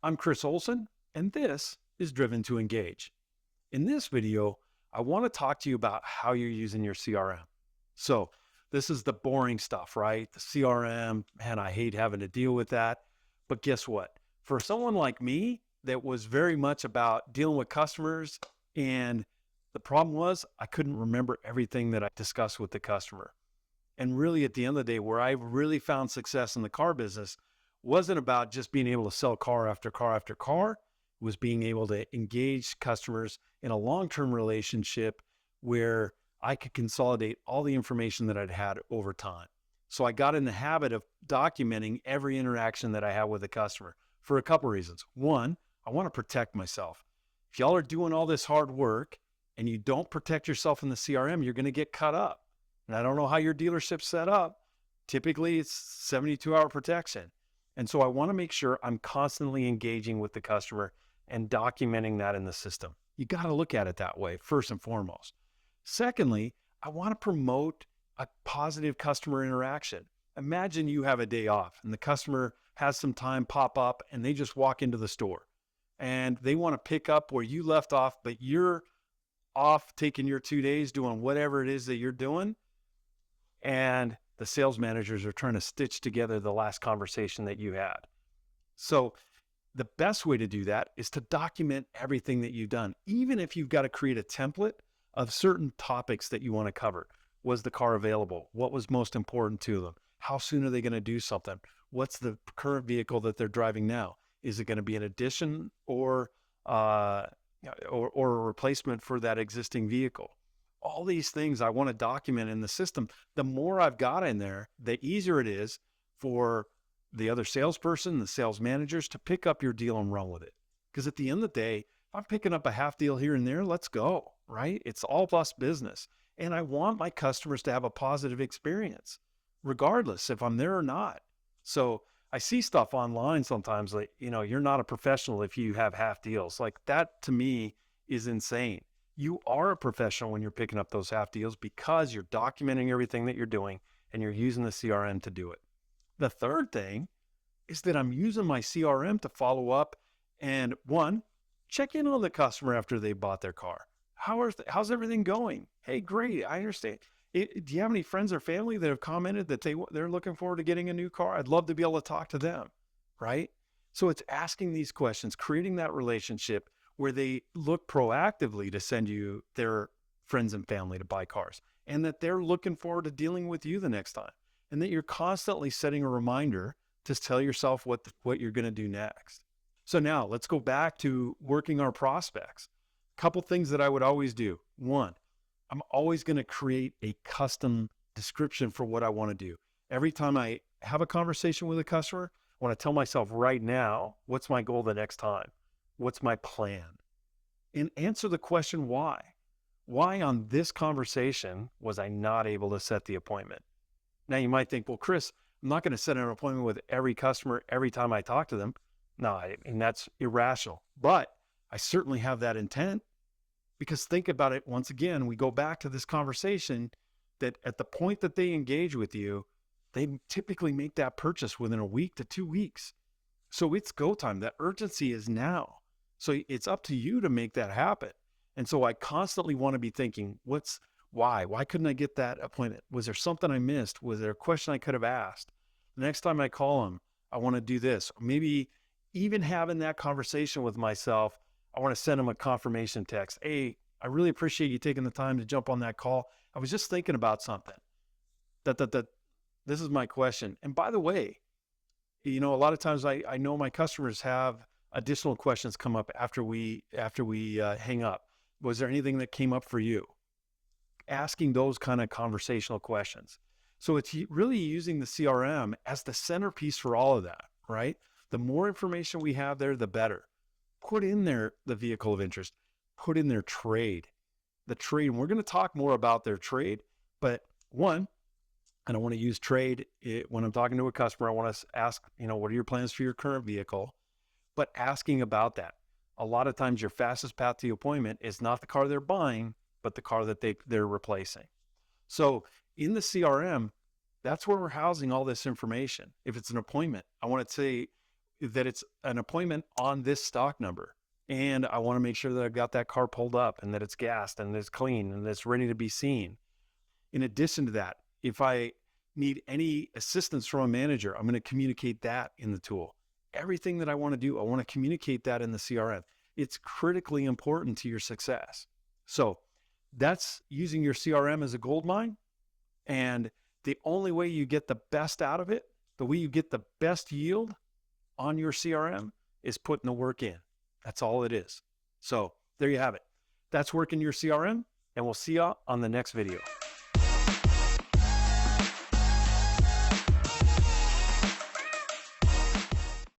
I'm Chris Olson, and this is Driven to Engage. In this video, I want to talk to you about how you're using your CRM. So, this is the boring stuff, right? The CRM, man, I hate having to deal with that. But guess what? For someone like me, that was very much about dealing with customers, and the problem was I couldn't remember everything that I discussed with the customer. And really, at the end of the day, where I really found success in the car business wasn't about just being able to sell car after car after car. It was being able to engage customers in a long-term relationship where I could consolidate all the information that I'd had over time. So I got in the habit of documenting every interaction that I had with a customer for a couple of reasons. One, I want to protect myself. If y'all are doing all this hard work and you don't protect yourself in the CRM, you're going to get cut up. And I don't know how your dealership's set up. Typically, it's 72-hour protection. And so I want to make sure I'm constantly engaging with the customer and documenting that in the system. You got to look at it that way, first and foremost. Secondly, I want to promote a positive customer interaction. Imagine you have a day off and the customer has some time pop up and they just walk into the store and they want to pick up where you left off, but you're off taking your 2 days doing whatever it is that you're doing. And the sales managers are trying to stitch together the last conversation that you had. So the best way to do that is to document everything that you've done, even if you've got to create a template of certain topics that you want to cover. Was the car available? What was most important to them? How soon are they going to do something? What's the current vehicle that they're driving now? Is it going to be an addition or a replacement for that existing vehicle? All these things I want to document in the system. The more I've got in there, the easier it is for the other salesperson, the sales managers to pick up your deal and run with it. Because at the end of the day, if I'm picking up a half deal here and there, let's go, right? It's all plus business. And I want my customers to have a positive experience, regardless if I'm there or not. So I see stuff online sometimes like, you're not a professional if you have half deals. Like that to me is insane. You are a professional when you're picking up those half deals because you're documenting everything that you're doing and you're using the CRM to do it. The third thing is that I'm using my CRM to follow up and one, check in on the customer after they bought their car. How's everything going? Hey, great. I understand. Do you have any friends or family that have commented that they're looking forward to getting a new car? I'd love to be able to talk to them, right? So it's asking these questions, creating that relationship where they look proactively to send you their friends and family to buy cars, and that they're looking forward to dealing with you the next time, and that you're constantly setting a reminder to tell yourself what you're going to do next. So now let's go back to working our prospects. A couple things that I would always do. One, I'm always going to create a custom description for what I want to do. Every time I have a conversation with a customer, I want to tell myself right now, what's my goal the next time? What's my plan? And answer the question, why? Why on this conversation was I not able to set the appointment? Now you might think, well, Chris, I'm not going to set an appointment with every customer every time I talk to them. No, that's irrational. But I certainly have that intent because think about it. Once again, we go back to this conversation that at the point that they engage with you, they typically make that purchase within a week to 2 weeks. So it's go time. That urgency is now. So it's up to you to make that happen. And so I constantly want to be thinking, why? Why couldn't I get that appointment? Was there something I missed? Was there a question I could have asked? The next time I call them, I want to do this. Maybe even having that conversation with myself, I want to send them a confirmation text. Hey, I really appreciate you taking the time to jump on that call. I was just thinking about something. This is my question. And by the way, a lot of times I know my customers have additional questions come up after we hang up. Was there anything that came up for you? Asking those kind of conversational questions. So it's really using the CRM as the centerpiece for all of that, right? The more information we have there, the better. Put in there the vehicle of interest. Put in their trade. The trade, and we're going to talk more about their trade, but one, I don't want to use trade when I'm talking to a customer. I want to ask, what are your plans for your current vehicle? But asking about that. A lot of times your fastest path to the appointment is not the car they're buying, but the car that they're replacing. So in the CRM, that's where we're housing all this information. If it's an appointment, I want to say, that it's an appointment on this stock number. And I want to make sure that I've got that car pulled up and that it's gassed and it's clean and it's ready to be seen. In addition to that, if I need any assistance from a manager, I'm going to communicate that in the tool. Everything that I want to do, I want to communicate that in the CRM. It's critically important to your success. So that's using your CRM as a gold mine. And the only way you get the best out of it, the way you get the best yield on your CRM is putting the work in. That's all it is. So there you have it. That's working your CRM, and we'll see you on the next video.